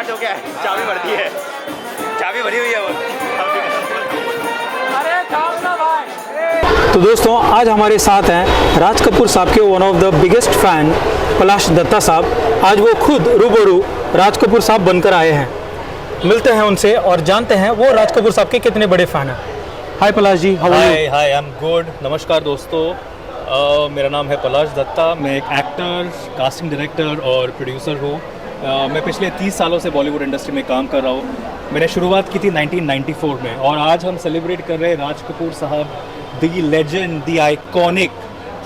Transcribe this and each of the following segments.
Start हो गया है, चाबी भर दी है, चाबी भरी हुई है वो। अरे ना भाई। तो दोस्तों आज हमारे साथ हैं राज कपूर साहब के one of the biggest fan Palash Datta साहब। आज वो खुद रूबरू राज कपूर साहब बनकर आए हैं। मिलते हैं उनसे और जानते हैं वो राज कपूर साहब के कितने बड़े फ़ैन हैं। Hi Palash ji, how are you? Hi hi, I am good. नमस्कार दोस्तों, मेरा नाम है पलाश दत्ता। मैं एक एक्टर, कास्टिंग डायरेक्टर और प्रोड्यूसर हूँ। मैं पिछले 30 सालों से बॉलीवुड इंडस्ट्री में काम कर रहा हूँ। मैंने शुरुआत की थी 1994 में और आज हम सेलिब्रेट कर रहे हैं राज कपूर साहब, the legend, the iconic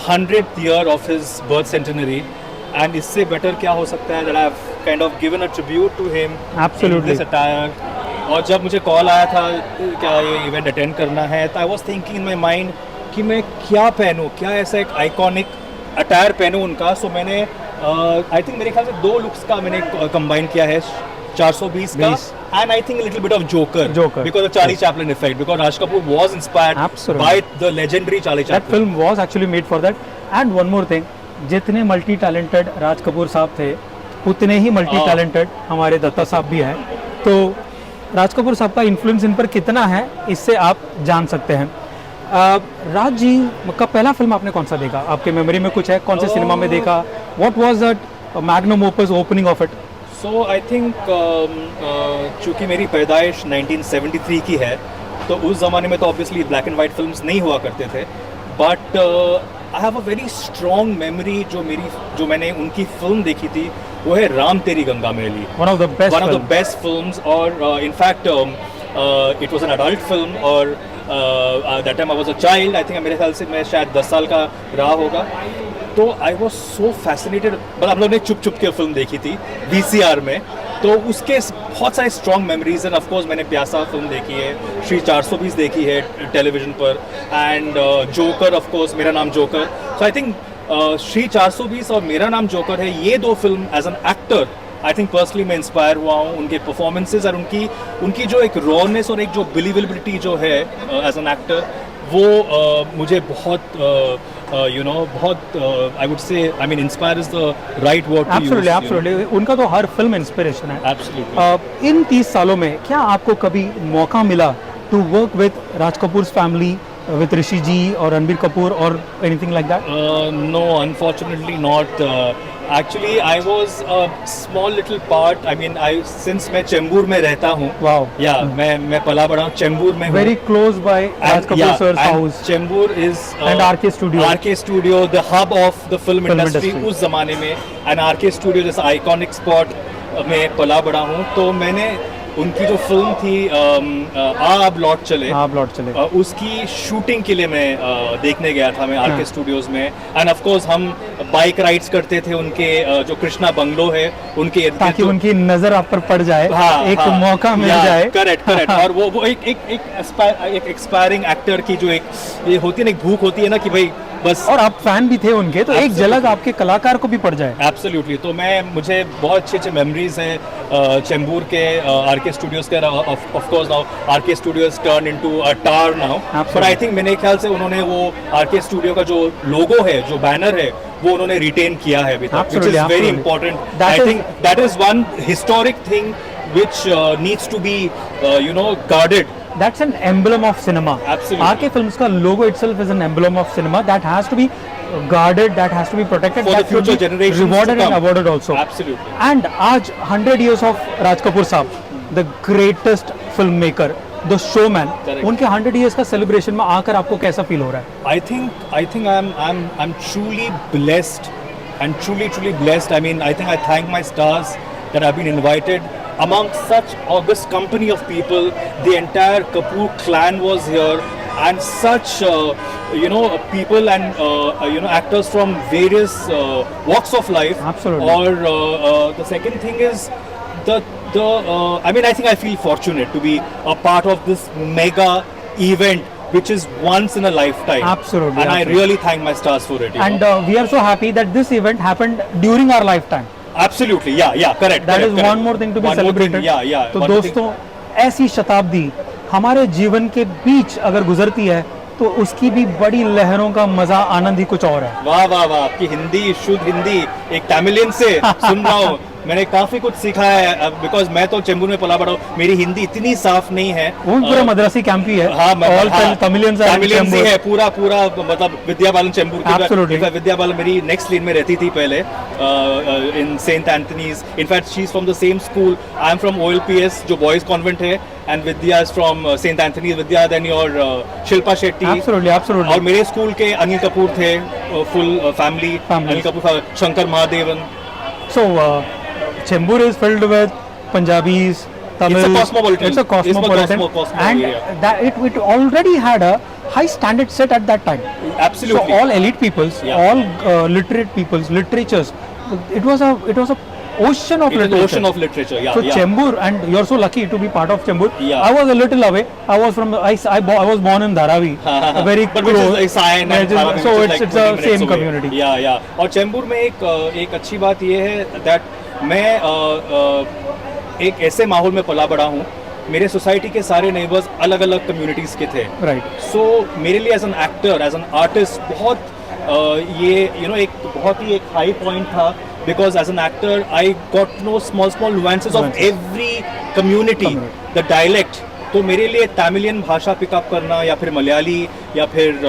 100th year of his birth centenary. And इससे बेटर क्या हो सकता है, that I have kind of given a tribute to him in this attire. और जब मुझे कॉल आया था क्या ये इवेंट अटेंड करना है, तो I was thinking in my mind कि मैं क्या पहनूं, क्या ऐसा एक आइकॉनिक अटायर पहनूं उनका। सो मैंने आई थिंक मेरे ख्याल से 2 लुक्स का मैंने कंबाइन किया है, 420 का and I think little bit of joker because of Charlie Chaplin effect, because Raj Kapoor was inspired by the legendary Charlie Chaplin. That film was actually made for that. And one more thing, जितने multi talented राज कपूर साहब थे उतने ही multi talented हमारे दत्ता साहब भी हैं। तो राज कपूर साहब का इन्फ्लुएंस इन पर कितना है इससे आप जान सकते हैं। राज जी का पहला फिल्म आपने कौन सा देखा, आपके मेमोरी में कुछ है? कौन से सिनेमा में देखा? What was that magnum opus opening of it? So I think चूँकि मेरी पैदाइश 1973 की है, तो उस ज़माने में तो obviously black and white films नहीं हुआ करते थे। But I have a very strong memory. जो मैंने उनकी फिल्म देखी थी वो है Ram Teri Ganga Maili, one of the best films. और in fact it was an adult film और that time I was a child. I think मेरे ख्याल से मैं शायद 10 साल का रहा होगा। तो आई वॉज सो फैसिनेटेड। मतलब हम लोग ने चुप चुप के फिल्म देखी थी VCR में, तो उसके बहुत सारे स्ट्रॉन्ग मेमोरीज हैं। ऑफकोर्स मैंने प्यासा फिल्म देखी है, श्री 420 देखी है टेलीविजन पर, एंड जोकर, ऑफकोर्स मेरा नाम joker. So I think Shri 420 और मेरा नाम जोकर है, ये 2 film as an actor I think personally मैं इंस्पायर हुआ हूँ। उनके परफॉर्मेंसेज और उनकी जो एक रॉनेस और एक जो बिलीवेबिलिटी जो है एज एन एक्टर, वो मुझे बहुत बहुत I would say, I mean inspire is the right word to use. Absolutely उनका तो हर फिल्म इंस्पिरेशन है। एब्सोल्युटली। इन 30 सालों में क्या आपको कभी मौका मिला to work with Raj Kapoor family, with Rishi ji or Ranbir Kapoor or anything like that? No, unfortunately not. Actually, I was a small little part. I mean, since मैं चेंबूर में रहता हूँ. Wow. Yeah, मैं पला बड़ा हूँ चेंबूर में. Very close by Raj Kapoor sir's house. Chembur is and RK Studio. RK Studio, the hub of the film industry उस जमाने में. And RK Studio जैसा iconic spot में पला बड़ा हूँ. तो मैंने उनकी जो फिल्म थी आप लौट चले, उसकी शूटिंग के लिए मैं देखने गया था मैं RK स्टूडियोज में। एंड ऑफ कोर्स हम बाइक राइड्स करते थे उनके जो कृष्णा बंगलो है उनके, ताकि उनकी नजर आप पर पड़ जाए, एक मौका मिल जाए। करेक्ट। और वो एक एक्सपायरिंग एक्टर की जो एक ये होती है ना, एक भूख होती है ना कि भाई बस, और आप फैन भी थे उनके, तो एक झलक आपके कलाकार को भी पड़ जाए। एब्सोल्युटली। तो मुझे बहुत अच्छे मेमोरीज हैं चेंबूर के RK स्टूडियोज के। Of course now RK studios turn into a tower now, but I think मेरे ख्याल से उन्होंने वो RK स्टूडियो का जो लोगो है, जो बैनर है, वो उन्होंने रिटेन किया है अभी तक, which is very important. I think that is one historic thing which needs to be guarded. That's an emblem of cinema. Absolutely. RK Films का logo itself is an emblem of cinema that has to be guarded, that has to be protected, for that the future generations rewarded and awarded also. Absolutely. And आज 100 years of Raj Kapoor साहब, the greatest filmmaker, the showman, उनके 100 years का celebration में आकर आपको कैसा feel हो रहा है? I think I'm truly blessed and truly blessed. I mean, I think I thank my stars that I've been invited among such august company of people. The entire Kapoor clan was here, and such people and actors from various walks of life. Absolutely. Or the second thing is I mean, I think I feel fortunate to be a part of this mega event, which is once in a lifetime. Absolutely. And I really thank my stars for it. And we are so happy that this event happened during our lifetime. Absolutely, yeah, correct. That is one more thing to be celebrated. Yeah. तो दोस्तों, ऐसी शताब्दी हमारे जीवन के बीच अगर गुजरती है तो उसकी भी बड़ी लहरों का मजा, आनंद ही कुछ और है। वाह, आपकी हिंदी, शुद्ध हिंदी, एक तमिलियन से सुन रहा हूँ मैंने काफ़ी कुछ सीखा है, बिकॉज मैं तो चेंबूर में पला बड़ा हूँ, मेरी हिंदी इतनी साफ नहीं है। वो पूरा मद्रासी कैंप ही है। हाँ, ऑल तमिलियंस है पूरा मतलब विद्या बालन चेंबूर Absolutely. विद्या बालन मेरी नेक्स्ट लेन में रहती थी पहले, in saint Anthony's. In fact she is from the same school, I am from OLPS जो बॉयज कॉन्वेंट है, and Vidya is from saint Anthony's. Vidya, then your Shilpa Shetty. Absolutely. और मेरे स्कूल के अनिल कपूर थे, full family. Anil Kapoor, Shankar Mahadevan. So Chembur is filled with Punjabis, Tamil. It's a cosmopolitan. It's a cosmopolitan. Cosmopolitan, And yeah. that it already had a high standard set at that time. Absolutely. So all elite peoples, Yeah. all literate peoples, literatures. It was a ocean of It is literature. ocean of literature. Yeah, So yeah. Chembur, and you're so lucky to be part of Chembur. Yeah. I was a little away. I was from I was born in Dharavi, a very But which close. is Sion and Dharavi, So which is like it's 20 a minutes same away. community. Yeah. और चेंबूर में एक अच्छी बात ये है that मैं एक ऐसे माहौल में पला बड़ा हूँ, मेरे सोसाइटी के सारे नेबर्स अलग अलग कम्युनिटीज़ के थे। Right. सो मेरे लिए as an actor, as an artist, बहुत ये एक बहुत ही एक हाई पॉइंट था, because as an actor I got to know small nuances of every community, the dialect. तो मेरे लिए तमिलियन भाषा पिकअप करना, या फिर मलयाली, या फिर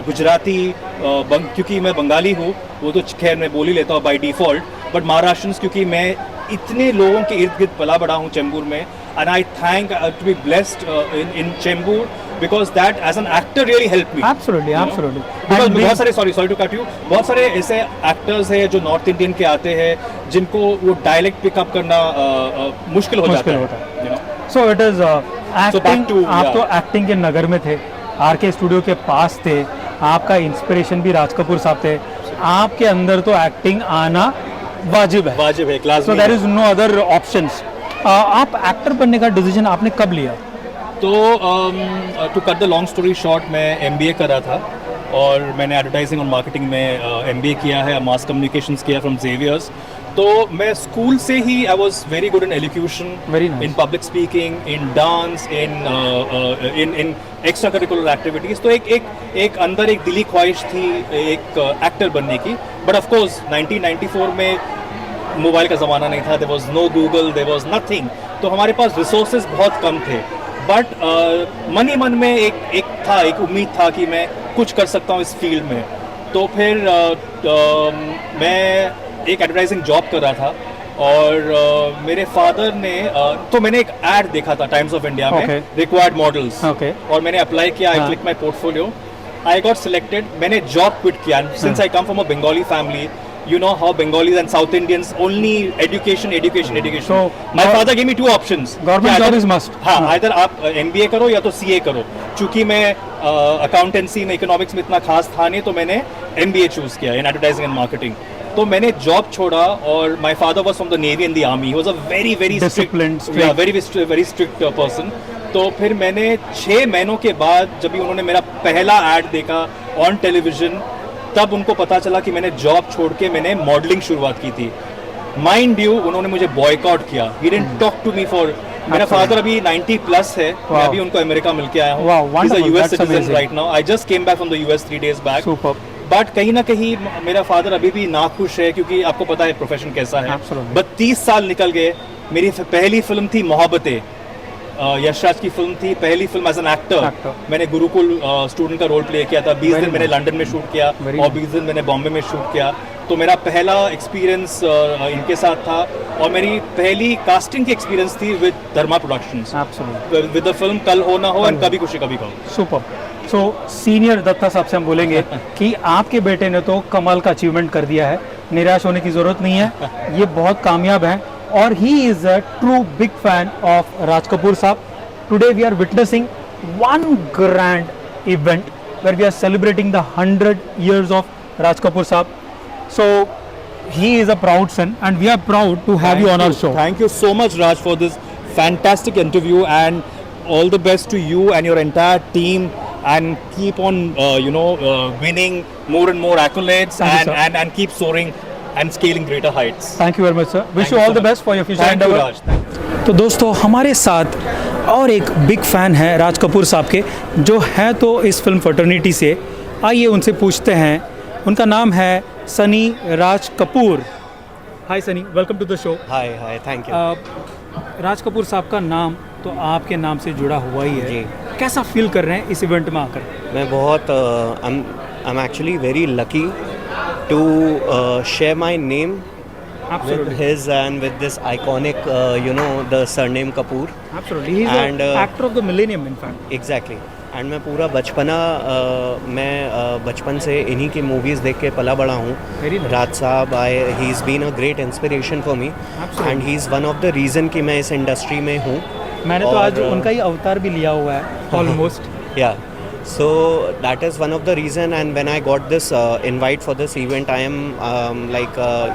गुजराती, क्योंकि मैं बंगाली हूँ, वो तो खैर मैं बोल ही लेता हूँ बाय डिफ़ॉल्ट, बट महाराष्ट्रन्स, क्योंकि मैं इतने लोगों के इर्द गिर्द पला बड़ा हूँ चेंबूर में, and I thank to be blessed in Chembur, because that as an actor really help me. Absolutely. Because बहुत सारे सॉरी टू कट यू, बहुत सारे ऐसे एक्टर्स हैं जो नॉर्थ इंडियन के आते हैं, जिनको वो डायलेक्ट पिकअप करना मुश्किल हो जाता है। So it is acting. back to, आप yeah. तो एक्टिंग के नगर में थे, RK स्टूडियो के पास थे, आपका इंस्पिरेशन भी राज कपूर साहब थे, आपके अंदर तो एक्टिंग आना वाजिब है। Class. So there is no other options. आप एक्टर बनने का डिसीजन आपने कब लिया? तो to cut the long story short, मैं MBA कर रहा था, और मैंने एडवर्टाइजिंग और मार्केटिंग में MBA किया है, मास कम्युनिकेशंस किया फ्रॉम जेवियर्स। तो मैं स्कूल से ही I was very good in elocution, Very nice. In public speaking, in dance, in extra curricular activities. तो एक अंदर एक दिली ख्वाहिश थी एक एक्टर बनने की, बट ऑफ कोर्स 1994 में मोबाइल का ज़माना नहीं था, there was no Google, there was nothing, तो हमारे पास रिसोर्सेज बहुत कम थे। बट मन ही मन में एक उम्मीद था कि मैं कुछ कर सकता हूँ इस फील्ड में। तो फिर मैं एक एडवर्टाइजिंग जॉब कर रहा था, और मेरे फादर ने तो मैंने एक ऐड देखा था टाइम्स ऑफ इंडिया में, Okay. Required models, Okay. और मैंने अप्लाई किया, आई हाँ. Click my portfolio, I got selected, मैंने जॉब क्विट किया। Since I come from a Bengali family, you know how Bengalis and South Indians only education. So, my father gave me two options. Government job is must. हाँ, either आप MBA करो या तो CA करो। चूंकि मैं accountancy में, इकोनॉमिक्स में इतना खास था नहीं, तो मैंने MBA चूज किया इन एडवर्टाइजिंग एंड मार्केटिंग। तो मैंने जॉब छोड़ा, और my father was from the navy and the army, he was a very Disciplined, very strict person. तो फिर मैंने 6 महीनों के बाद जब भी उन्होंने मेरा पहला ऐड देखा ऑन टेलीविजन, तब उनको पता चला कि मैंने जॉब छोड़ के मैंने मॉडलिंग शुरुआत की थी। माइंड यू, उन्होंने मुझे बॉयकॉट किया, he didn't talk to me for. मेरा फादर अभी 90 प्लस है, मैं अभी उनको अमेरिका मिल के आया हूँ, ही is a US citizen right now. I just came back from the US 3 days back. But कहीं ना कहीं मेरा फादर अभी भी नाखुश है, क्योंकि आपको पता है प्रोफेशन कैसा है। 32 साल निकल गए। मेरी पहली फिल्म थी मोहब्बतें, यशराज की फिल्म थी, पहली फिल्म एज एन एक्टर। मैंने गुरुकुल स्टूडेंट का रोल प्ले किया था। 20 दिन मैंने लंदन में शूट किया, और 20 दिन मैंने बॉम्बे में शूट किया। तो मेरा पहला एक्सपीरियंस इनके साथ था, और मेरी पहली कास्टिंग की एक्सपीरियंस थी with Dharma productions, with the film कल हो ना हो एंड कभी खुशी कभी गम। सुपर। सो सीनियर दत्ता साहब से हम बोलेंगे कि आपके बेटे ने तो कमाल का अचीवमेंट कर दिया है, निराश होने की जरूरत नहीं है, ये बहुत कामयाब हैं, और he is a true big fan of Raj Kapoor साहब। Today we are witnessing one grand event where we are celebrating the 100 years of Raj Kapoor साहब. So he is a proud son and we are proud to have you on our show. Thank you so much, Raj, for this fantastic interview, and all the best to you and your entire team, and keep on winning more and more accolades. Thank you, and keep soaring and scaling greater heights. Thank you very much, sir. Wish Thank you you all so the much. best for your future Thank you, endeavor. Raj. Thank you. तो दोस्तों हमारे साथ और एक big fan है राज कपूर साहब के, जो है तो इस फिल्म फर्टर्निटी से. आइए उनसे पूछते हैं. उनका नाम है Sunny Raj Kapoor. Hi Sunny, welcome to the show. Hi thank you. Raj Kapoor साहब का नाम तो आपके नाम से जुड़ा हुआ ही है जी। कैसा फील कर रहे हैं इस इवेंट में आकर? मैं बहुत I am actually very lucky to share my name with his and with this iconic the surname Kapoor. Absolutely, he's And, an actor of the millennium in fact. Exactly. And मैं पूरा बचपना मैं बचपन से इन्हीं की मूवीज़ देख के पला बड़ा हूँ। Very nice. राज साहब he is been a great inspiration for me and he is one of the reason कि मैं इस इंडस्ट्री में हूँ। मैंने तो आज उनका ही अवतार भी लिया हुआ है ऑलमोस्ट। या so that is one of the reason, and when I got this invite for this event, I am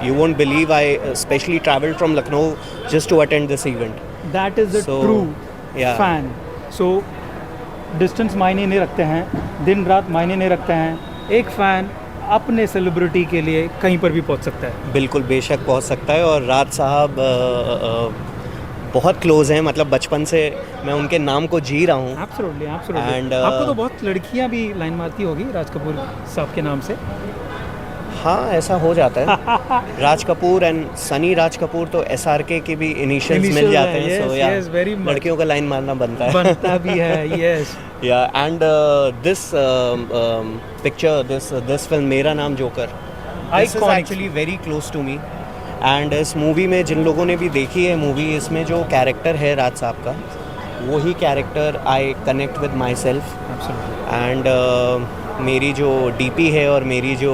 you won't believe I specially traveled from Lucknow just to attend this event. That is the So, true yeah. fan. So distance मायने नहीं रखते हैं, दिन रात मायने नहीं रखते हैं। एक फ़ैन अपने सेलिब्रिटी के लिए कहीं पर भी पहुंच सकता है। बिल्कुल बेशक पहुंच सकता है। और राज साहब बहुत क्लोज हैं, मतलब बचपन से मैं उनके नाम को जी रहा हूँ। Absolutely absolutely. And, आपको तो बहुत लड़कियां भी लाइन मारती होगी राज कपूर साहब के नाम से। हाँ, ऐसा हो जाता है। राज कपूर एंड सनी राज कपूर तो SRK के भी इनिशियल्स मिल जाते हैं। yes, so yes, very much. लड़कियों का लाइन मारना बनता है। बनता भी है, yes. Yeah and this picture this film मेरा नाम joker, this is Iconic. Actually very close to me. And इस मूवी में जिन लोगों ने भी देखी है मूवी, इसमें जो कैरेक्टर है राज साहब का, वही character I connect with my self. And मेरी जो DP है और मेरी जो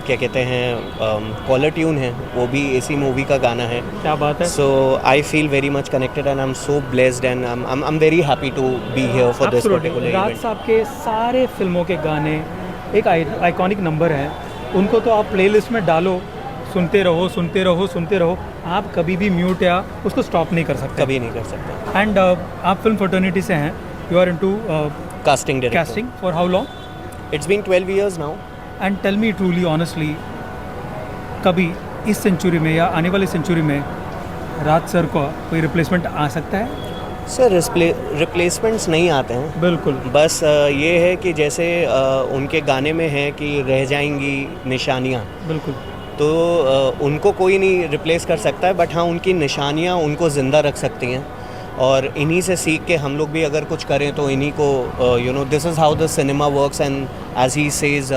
क्या कहते हैं कॉलर ट्यून है, वो भी इसी मूवी का गाना है। क्या बात है। So I feel very much connected and I am so blessed and I am very happy to be here for this particular Raj event. साहब के सारे फिल्मों के गाने एक आइकॉनिक नंबर है। उनको तो आप प्लेलिस्ट में डालो, सुनते रहो सुनते रहो सुनते रहो, आप कभी भी म्यूट या उसको स्टॉप नहीं कर सकते। कभी नहीं कर सकते। एंड आप फिल्म फर्टर्निटी से हैं, you are into casting director. casting for how long? It's been 12 years now. And tell me truly honestly, कभी इस सेंचुरी में या आने वाली सेंचुरी में राज सर का कोई रिप्लेसमेंट आ सकता है? सर रिप्लेसमेंट्स नहीं आते हैं। बिल्कुल। बस ये है कि जैसे उनके गाने में है कि रह जाएंगी निशानियाँ, बिल्कुल। तो उनको कोई नहीं रिप्लेस कर सकता है, बट हाँ उनकी निशानियाँ उनको ज़िंदा रख सकती हैं। और इन्हीं से सीख के हम लोग भी अगर कुछ करें तो इन्हीं को this is how the cinema works and as he says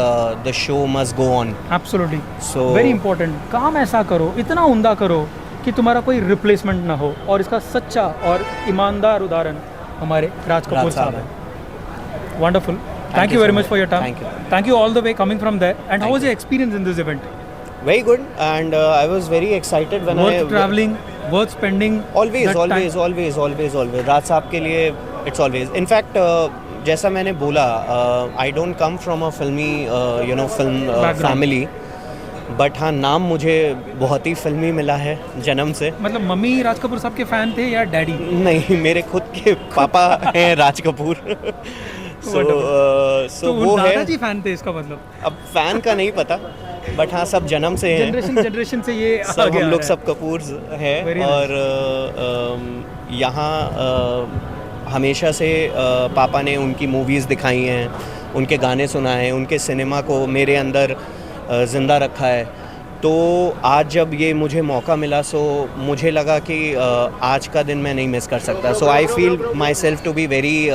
the show must go on. Absolutely. So- very important. काम ऐसा करो, इतना उम्दा करो कि तुम्हारा कोई रिप्लेसमेंट ना हो। और इसका सच्चा और ईमानदार उदाहरण हमारे राज कपूर राज साहब साहब हैं। Wonderful. Thank you you so very much much. For your time. Thank you. Thank you all the way coming from there. And how Thank was your experience in this event? Very good, and I was very excited when worth travelling, worth spending? always Raj साहब के लिए it's always, in fact जैसा मैंने बोला, I don't come from a filmy film Background. family, but हाँ नाम मुझे बहुत ही फिल्मी मिला है जन्म से। मतलब मम्मी राज कपूर साहब के फैन थे या डैडी? नहीं, मेरे खुद के पापा हैं राज कपूर। सो तो वो है। दादाजी फैन थे इसका मतलब? अब फैन का नहीं पता, बट हाँ सब जन्म से हैं। जनरेशन से ये सब आगे आ हम लोग रहा है। सब कपूर हैं। Very और यहाँ हमेशा से पापा ने उनकी मूवीज़ दिखाई हैं, उनके गाने सुनाए, उनके सिनेमा को मेरे अंदर ज़िंदा रखा है। तो आज जब ये मुझे मौका मिला, सो मुझे लगा कि आज का दिन मैं नहीं मिस कर सकता। So I feel myself to be very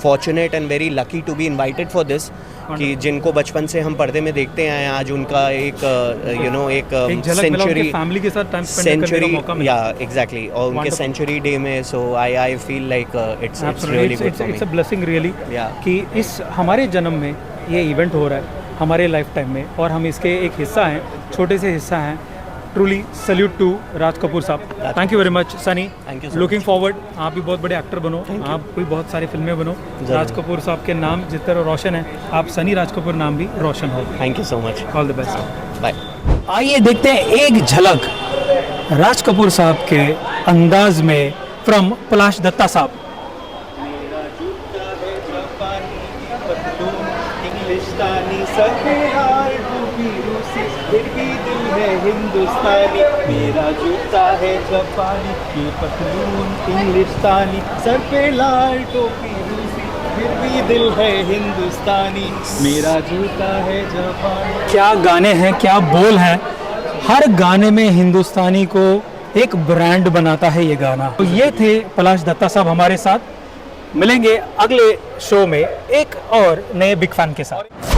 fortunate and very lucky to be invited for this, कि जिनको बचपन से हम पर्दे में देखते आए हैं, आज उनका एक एक झलक मिला, उनके फैमिली के साथ टाइम स्पेंड करने का मौका मिला। या एग्जैक्टली, और उनके Wonderful. सेंचुरी डे में, so I feel like it's really good for it's a me. Blessing really Yeah. कि इस हमारे जन्म में ये इवेंट हो रहा है हमारे लाइफ टाइम में, और हम इसके एक हिस्सा हैं, छोटे से हिस्सा हैं। ट्रूली सल्यूट टू राज कपूर साहब। Thank you very much Sunny. Thank you so looking much. Forward, आप भी बहुत बड़े एक्टर बनो, आप भी बहुत सारी फिल्में बनो। राज कपूर साहब के नाम जिस तरह रोशन है, आप सनी राज कपूर नाम भी रोशन हो। Thank you so much, all the best. Bye. आइए देखते हैं एक झलक राज कपूर साहब के अंदाज में फ्रॉम पलाश दत्ता साहब। इंग्लिस्तानी सफेद टोपी रूसी, फिर भी दिल है हिंदुस्तानी, मेरा जूता है जापानी, ये पतलून इंग्लिस्तानी, सर पे लाल टोपी रूसी, फिर भी दिल है हिंदुस्तानी, मेरा जूता है जापानी। क्या गाने हैं, क्या बोल हैं। हर गाने में हिंदुस्तानी को एक ब्रांड बनाता है ये गाना। तो ये थे पलाश दत्ता साहब हमारे साथ। मिलेंगे अगले शो में एक और नए बिग फैन के साथ।